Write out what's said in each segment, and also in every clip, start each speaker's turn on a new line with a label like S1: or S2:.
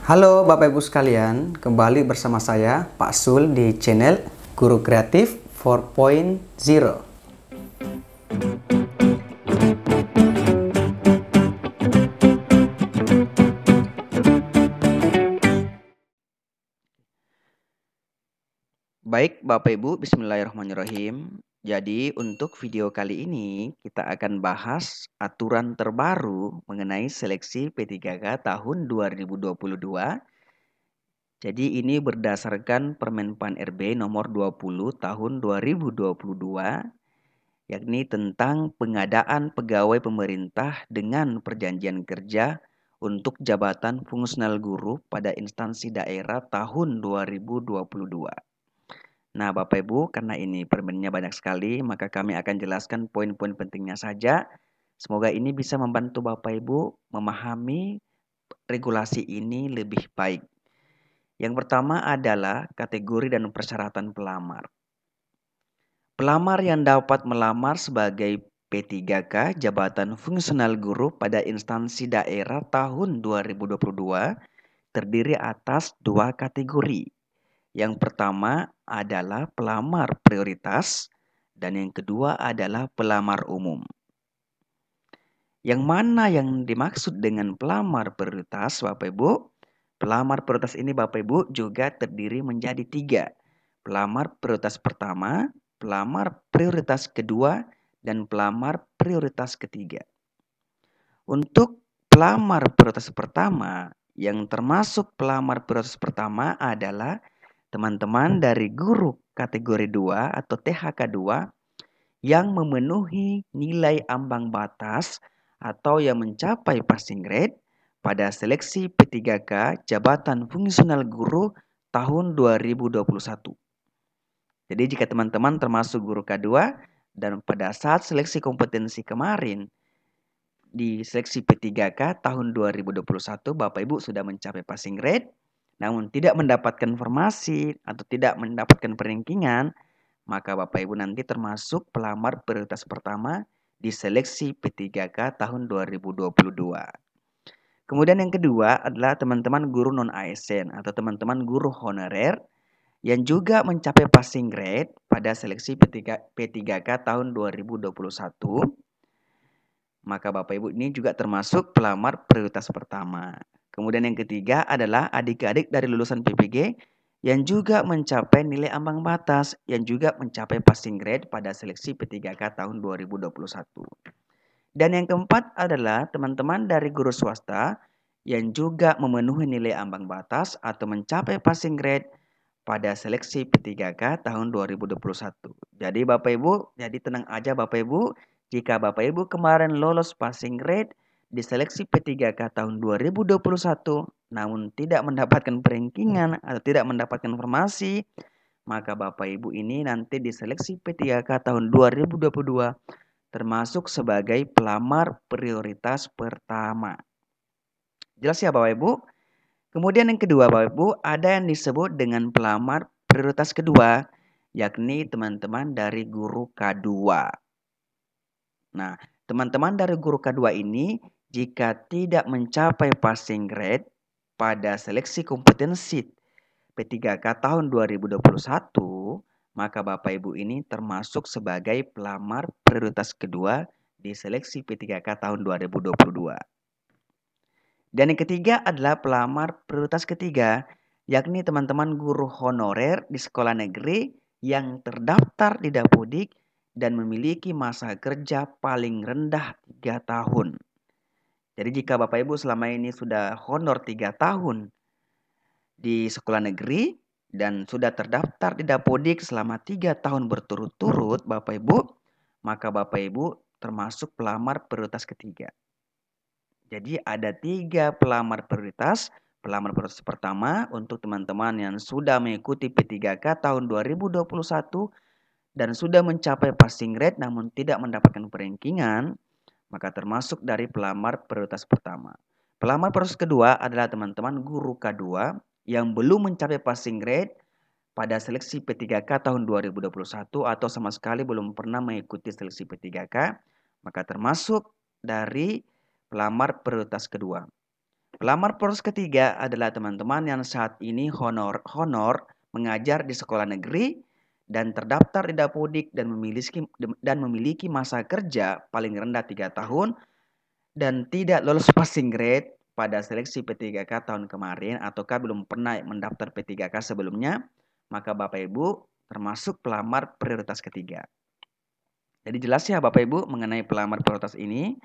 S1: Halo Bapak Ibu sekalian, kembali bersama saya Pak Sul di channel Guru Kreatif 4.0. Baik Bapak Ibu, bismillahirrahmanirrahim. Jadi untuk video kali ini kita akan bahas aturan terbaru mengenai seleksi P3K tahun 2022. Jadi ini berdasarkan Permenpan RB nomor 20 tahun 2022, yakni tentang pengadaan pegawai pemerintah dengan perjanjian kerja untuk jabatan fungsional guru pada instansi daerah tahun 2022. Nah, Bapak Ibu, karena ini permennya banyak sekali, maka kami akan jelaskan poin-poin pentingnya saja. Semoga ini bisa membantu Bapak Ibu memahami regulasi ini lebih baik. Yang pertama adalah kategori dan persyaratan pelamar. Pelamar yang dapat melamar sebagai P3K jabatan fungsional guru pada instansi daerah tahun 2022 terdiri atas dua kategori. Yang pertama adalah pelamar prioritas dan yang kedua adalah pelamar umum. Yang mana yang dimaksud dengan pelamar prioritas, Bapak Ibu? Pelamar prioritas ini Bapak Ibu juga terdiri menjadi tiga. Pelamar prioritas pertama, pelamar prioritas kedua, dan pelamar prioritas ketiga. Untuk pelamar prioritas pertama, yang termasuk pelamar prioritas pertama adalah teman-teman dari guru kategori 2 atau THK 2 yang memenuhi nilai ambang batas atau yang mencapai passing grade pada seleksi P3K jabatan fungsional guru tahun 2021. Jadi jika teman-teman termasuk guru K2 dan pada saat seleksi kompetensi kemarin di seleksi P3K tahun 2021 Bapak Ibu sudah mencapai passing grade namun tidak mendapatkan informasi atau tidak mendapatkan perankingan, maka Bapak Ibu nanti termasuk pelamar prioritas pertama di seleksi P3K tahun 2022. Kemudian yang kedua adalah teman-teman guru non-ASN atau teman-teman guru honorer yang juga mencapai passing grade pada seleksi P3K tahun 2021. Maka Bapak Ibu ini juga termasuk pelamar prioritas pertama. Kemudian yang ketiga adalah adik-adik dari lulusan PPG yang juga mencapai nilai ambang batas yang juga mencapai passing grade pada seleksi P3K tahun 2021. Dan yang keempat adalah teman-teman dari guru swasta yang juga memenuhi nilai ambang batas atau mencapai passing grade pada seleksi P3K tahun 2021. Jadi Bapak Ibu, jadi tenang aja Bapak Ibu, jika Bapak Ibu kemarin lolos passing grade di seleksi P3K tahun 2021 namun tidak mendapatkan perankingan atau tidak mendapatkan informasi, maka Bapak Ibu ini nanti di seleksi P3K tahun 2022 termasuk sebagai pelamar prioritas pertama. Jelas ya Bapak Ibu? Kemudian yang kedua Bapak Ibu, ada yang disebut dengan pelamar prioritas kedua, yakni teman-teman dari guru K2. Nah, teman-teman dari guru K2 ini jika tidak mencapai passing grade pada seleksi kompetensi P3K tahun 2021, maka Bapak Ibu ini termasuk sebagai pelamar prioritas kedua di seleksi P3K tahun 2022. Dan yang ketiga adalah pelamar prioritas ketiga, yakni teman-teman guru honorer di sekolah negeri yang terdaftar di Dapodik dan memiliki masa kerja paling rendah 3 tahun. Jadi jika Bapak Ibu selama ini sudah honor 3 tahun di sekolah negeri dan sudah terdaftar di Dapodik selama 3 tahun berturut-turut Bapak Ibu, maka Bapak Ibu termasuk pelamar prioritas ketiga. Jadi ada 3 pelamar prioritas. Pelamar prioritas pertama untuk teman-teman yang sudah mengikuti P3K tahun 2021 dan sudah mencapai passing grade namun tidak mendapatkan perankingan, maka termasuk dari pelamar prioritas pertama. Pelamar prioritas kedua adalah teman-teman guru K2 yang belum mencapai passing grade pada seleksi P3K tahun 2021 atau sama sekali belum pernah mengikuti seleksi P3K, maka termasuk dari pelamar prioritas kedua. Pelamar proses ketiga adalah teman-teman yang saat ini honor mengajar di sekolah negeri dan terdaftar di Dapodik dan memiliki masa kerja paling rendah 3 tahun dan tidak lolos passing grade pada seleksi P3K tahun kemarin ataukah belum pernah mendaftar P3K sebelumnya, maka Bapak Ibu termasuk pelamar prioritas ketiga. Jadi jelas ya Bapak Ibu mengenai pelamar prioritas ini.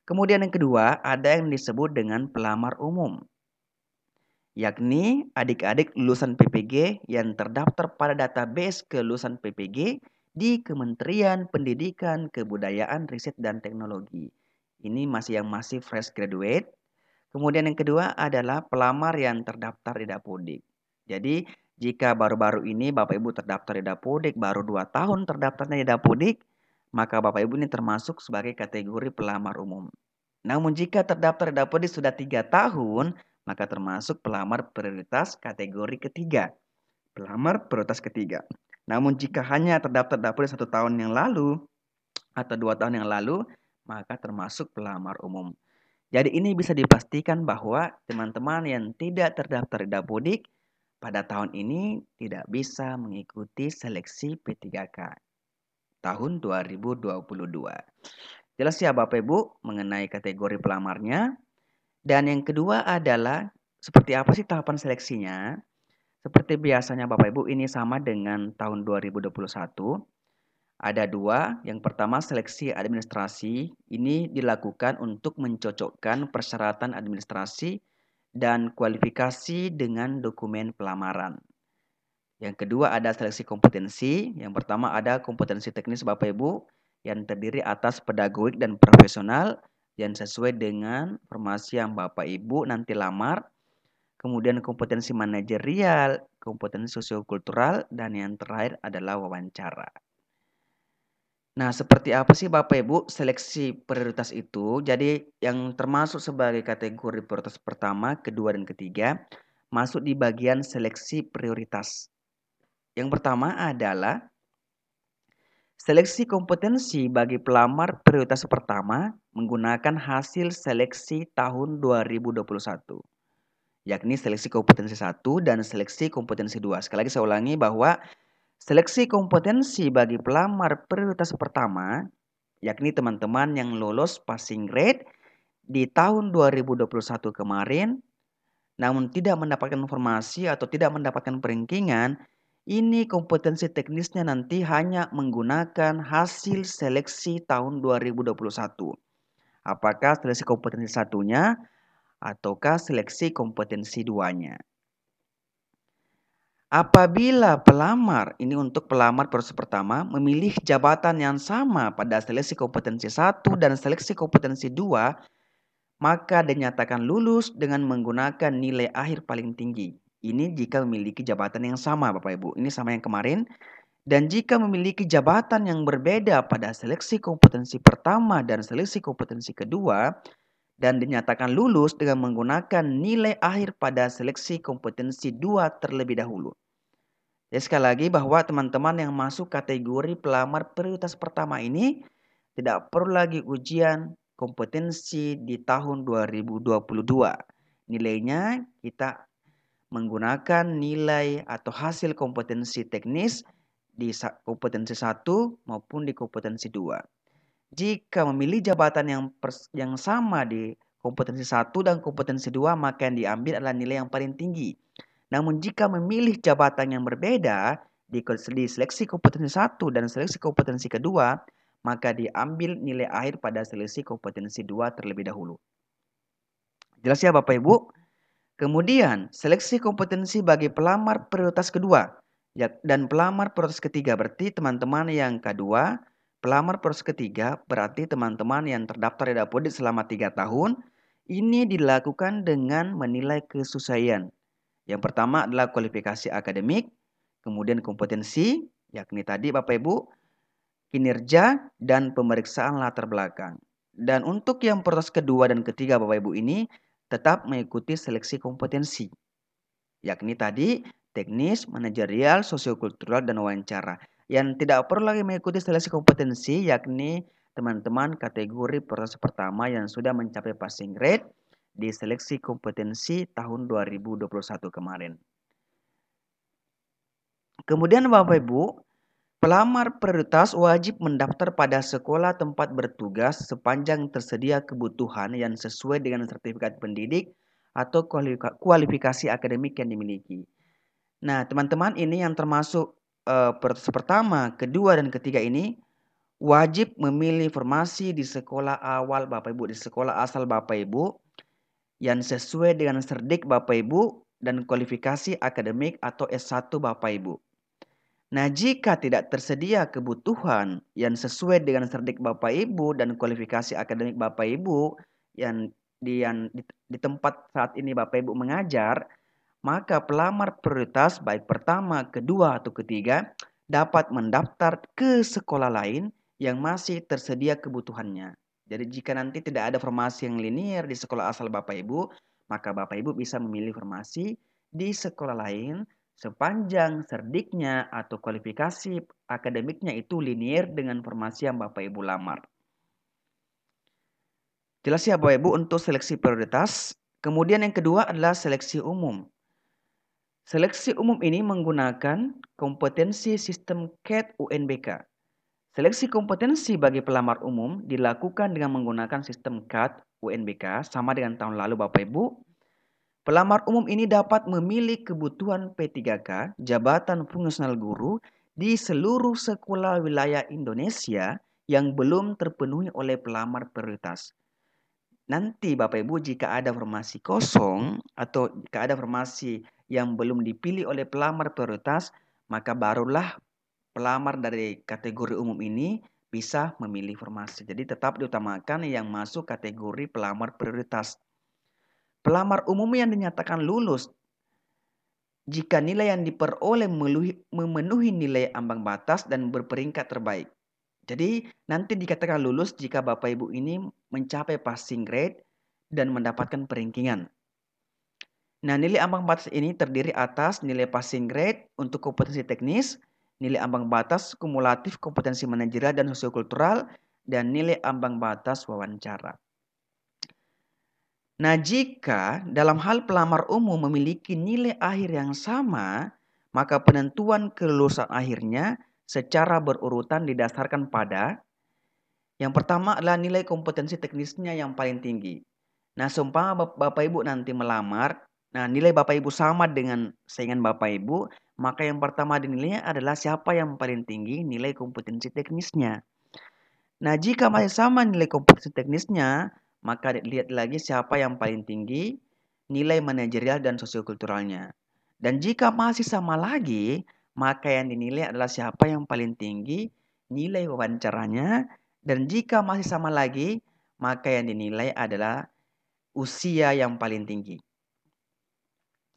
S1: Kemudian yang kedua ada yang disebut dengan pelamar umum, yakni adik-adik lulusan PPG yang terdaftar pada database kelulusan PPG di Kementerian Pendidikan, Kebudayaan, Riset, dan Teknologi. Ini yang masih fresh graduate. Kemudian yang kedua adalah pelamar yang terdaftar di Dapodik. Jadi jika baru-baru ini Bapak Ibu terdaftar di Dapodik, baru 2 tahun terdaftarnya di Dapodik, maka Bapak Ibu ini termasuk sebagai kategori pelamar umum. Namun jika terdaftar di Dapodik sudah 3 tahun, maka termasuk pelamar prioritas kategori ketiga. Pelamar prioritas ketiga. Namun jika hanya terdaftar di Dapodik 1 tahun yang lalu atau 2 tahun yang lalu, maka termasuk pelamar umum. Jadi ini bisa dipastikan bahwa teman-teman yang tidak terdaftar di Dapodik pada tahun ini tidak bisa mengikuti seleksi P3K tahun 2022. Jelas ya Bapak Ibu mengenai kategori pelamarnya. Dan yang kedua adalah seperti apa sih tahapan seleksinya? Seperti biasanya Bapak Ibu ini sama dengan tahun 2021. Ada 2, yang pertama seleksi administrasi, ini dilakukan untuk mencocokkan persyaratan administrasi dan kualifikasi dengan dokumen pelamaran. Yang kedua ada seleksi kompetensi, yang pertama ada kompetensi teknis Bapak Ibu, yang terdiri atas pedagogik dan profesional, yang sesuai dengan informasi yang Bapak Ibu nanti lamar. Kemudian kompetensi manajerial, kompetensi sosiokultural, dan yang terakhir adalah wawancara. Nah, seperti apa sih Bapak Ibu seleksi prioritas itu? Jadi yang termasuk sebagai kategori prioritas pertama, kedua, dan ketiga masuk di bagian seleksi prioritas. Yang pertama adalah seleksi kompetensi bagi pelamar prioritas pertama menggunakan hasil seleksi tahun 2021. Yakni seleksi kompetensi 1 dan seleksi kompetensi 2. Sekali lagi saya ulangi bahwa seleksi kompetensi bagi pelamar prioritas pertama, yakni teman-teman yang lolos passing grade di tahun 2021 kemarin, namun tidak mendapatkan informasi atau tidak mendapatkan perankingan, ini kompetensi teknisnya nanti hanya menggunakan hasil seleksi tahun 2021. Apakah seleksi kompetensi satunya ataukah seleksi kompetensi 2-nya. Apabila pelamar, ini untuk pelamar proses pertama, memilih jabatan yang sama pada seleksi kompetensi 1 dan seleksi kompetensi 2, maka dinyatakan lulus dengan menggunakan nilai akhir paling tinggi. Ini jika memiliki jabatan yang sama Bapak Ibu, ini sama yang kemarin. Dan jika memiliki jabatan yang berbeda pada seleksi kompetensi pertama dan seleksi kompetensi kedua, dan dinyatakan lulus dengan menggunakan nilai akhir pada seleksi kompetensi 2 terlebih dahulu. Jadi sekali lagi bahwa teman-teman yang masuk kategori pelamar prioritas pertama ini tidak perlu lagi ujian kompetensi di tahun 2022. Nilainya kita menggunakan nilai atau hasil kompetensi teknis di kompetensi 1 maupun di kompetensi 2. Jika memilih jabatan yang sama di kompetensi 1 dan kompetensi 2, maka yang diambil adalah nilai yang paling tinggi. Namun jika memilih jabatan yang berbeda di seleksi kompetensi 1 dan seleksi kompetensi kedua, maka diambil nilai akhir pada seleksi kompetensi 2 terlebih dahulu. Jelas ya Bapak Ibu? Kemudian seleksi kompetensi bagi pelamar prioritas kedua dan pelamar prioritas ketiga, berarti teman-teman yang kedua, pelamar prioritas ketiga berarti teman-teman yang terdaftar di Dapodik selama 3 tahun. Ini dilakukan dengan menilai kesesuaian. Yang pertama adalah kualifikasi akademik, kemudian kompetensi, yakni tadi Bapak Ibu, kinerja, dan pemeriksaan latar belakang. Dan untuk yang prioritas kedua dan ketiga Bapak Ibu ini tetap mengikuti seleksi kompetensi, yakni tadi teknis, manajerial, sosiokultural, dan wawancara. Yang tidak perlu lagi mengikuti seleksi kompetensi yakni teman-teman kategori prioritas pertama yang sudah mencapai passing grade di seleksi kompetensi tahun 2021 kemarin. Kemudian Bapak Ibu, pelamar prioritas wajib mendaftar pada sekolah tempat bertugas sepanjang tersedia kebutuhan yang sesuai dengan sertifikat pendidik atau kualifikasi akademik yang dimiliki. Nah, teman-teman, ini yang termasuk pertama, kedua, dan ketiga ini wajib memilih formasi di sekolah awal Bapak Ibu, di sekolah asal Bapak Ibu yang sesuai dengan serdik Bapak Ibu dan kualifikasi akademik atau S1 Bapak Ibu. Nah, jika tidak tersedia kebutuhan yang sesuai dengan serdik Bapak Ibu dan kualifikasi akademik Bapak Ibu yang di tempat saat ini Bapak Ibu mengajar, maka pelamar prioritas baik pertama, kedua, atau ketiga dapat mendaftar ke sekolah lain yang masih tersedia kebutuhannya. Jadi jika nanti tidak ada formasi yang linier di sekolah asal Bapak Ibu, maka Bapak Ibu bisa memilih formasi di sekolah lain sepanjang serdiknya atau kualifikasi akademiknya itu linier dengan formasi yang Bapak Ibu lamar. Jelas ya Bapak Ibu untuk seleksi prioritas. Kemudian yang kedua adalah seleksi umum. Seleksi umum ini menggunakan kompetensi sistem CAT UNBK. Seleksi kompetensi bagi pelamar umum dilakukan dengan menggunakan sistem CAT UNBK sama dengan tahun lalu Bapak Ibu. Pelamar umum ini dapat memilih kebutuhan P3K, jabatan fungsional guru, di seluruh sekolah wilayah Indonesia yang belum terpenuhi oleh pelamar prioritas. Nanti Bapak Ibu jika ada formasi kosong atau jika ada formasi yang belum dipilih oleh pelamar prioritas, maka barulah pelamar dari kategori umum ini bisa memilih formasi. Jadi tetap diutamakan yang masuk kategori pelamar prioritas. Pelamar umum yang dinyatakan lulus jika nilai yang diperoleh memenuhi nilai ambang batas dan berperingkat terbaik. Jadi nanti dikatakan lulus jika Bapak Ibu ini mencapai passing grade dan mendapatkan peringkingan. Nah, nilai ambang batas ini terdiri atas nilai passing grade untuk kompetensi teknis, nilai ambang batas kumulatif kompetensi manajerial dan sosiokultural, dan nilai ambang batas wawancara. Nah, jika dalam hal pelamar umum memiliki nilai akhir yang sama, maka penentuan kelulusan akhirnya secara berurutan didasarkan pada yang pertama adalah nilai kompetensi teknisnya yang paling tinggi. Nah, seumpama Bapak Ibu nanti melamar, nah nilai Bapak Ibu sama dengan saingan Bapak Ibu, maka yang pertama dinilai adalah siapa yang paling tinggi nilai kompetensi teknisnya. Nah, jika masih sama nilai kompetensi teknisnya, maka lihat lagi siapa yang paling tinggi nilai manajerial dan sosiokulturalnya. Dan jika masih sama lagi, maka yang dinilai adalah siapa yang paling tinggi nilai wawancaranya. Dan jika masih sama lagi, maka yang dinilai adalah usia yang paling tinggi.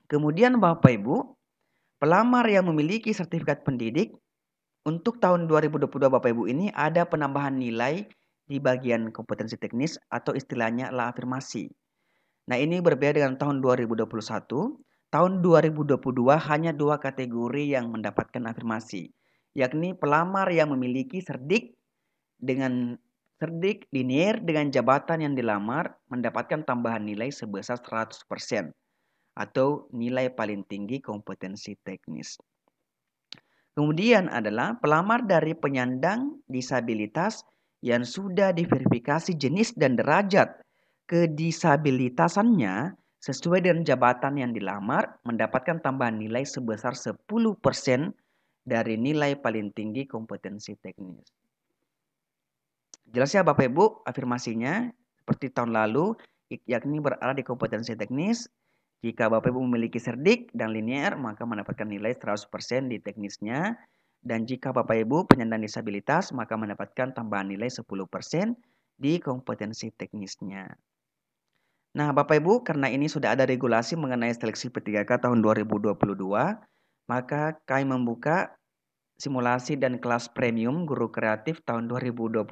S1: Kemudian Bapak Ibu, pelamar yang memiliki sertifikat pendidik untuk tahun 2022 Bapak Ibu ini ada penambahan nilai di bagian kompetensi teknis atau istilahnya adalah afirmasi. Nah, ini berbeda dengan tahun 2021. Tahun 2022 hanya 2 kategori yang mendapatkan afirmasi, yakni pelamar yang memiliki serdik linier dengan jabatan yang dilamar mendapatkan tambahan nilai sebesar 100% atau nilai paling tinggi kompetensi teknis. Kemudian adalah pelamar dari penyandang disabilitas yang sudah diverifikasi jenis dan derajat kedisabilitasannya sesuai dengan jabatan yang dilamar mendapatkan tambahan nilai sebesar 10% dari nilai paling tinggi kompetensi teknis. Jelas ya Bapak Ibu afirmasinya seperti tahun lalu yakni berada di kompetensi teknis. Jika Bapak Ibu memiliki serdik dan linier, maka mendapatkan nilai 100% di teknisnya. Dan jika Bapak Ibu penyandang disabilitas, maka mendapatkan tambahan nilai 10% di kompetensi teknisnya. Nah, Bapak Ibu, karena ini sudah ada regulasi mengenai seleksi P3K tahun 2022, maka kami membuka simulasi dan kelas premium guru kreatif tahun 2022.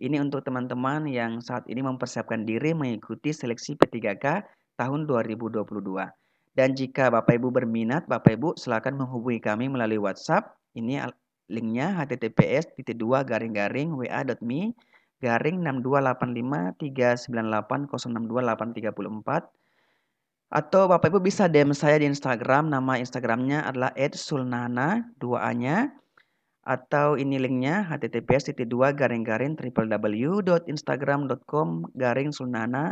S1: Ini untuk teman-teman yang saat ini mempersiapkan diri mengikuti seleksi P3K tahun 2022. Dan jika Bapak Ibu berminat, Bapak Ibu silakan menghubungi kami melalui WhatsApp. Ini linknya https://wa.me garing 628539806284 atau Bapak Ibu bisa DM saya di Instagram, nama Instagramnya adalah @sulnana 2a-nya, atau ini linknya https://www.instagram.com/sulnana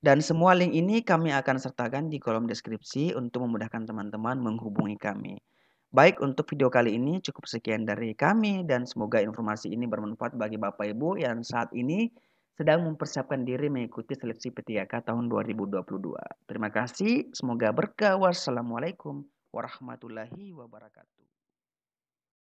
S1: dan semua link ini kami akan sertakan di kolom deskripsi untuk memudahkan teman-teman menghubungi kami. Baik, untuk video kali ini cukup sekian dari kami dan semoga informasi ini bermanfaat bagi Bapak Ibu yang saat ini sedang mempersiapkan diri mengikuti seleksi P3K tahun 2022. Terima kasih, semoga berkah. Wassalamualaikum warahmatullahi wabarakatuh.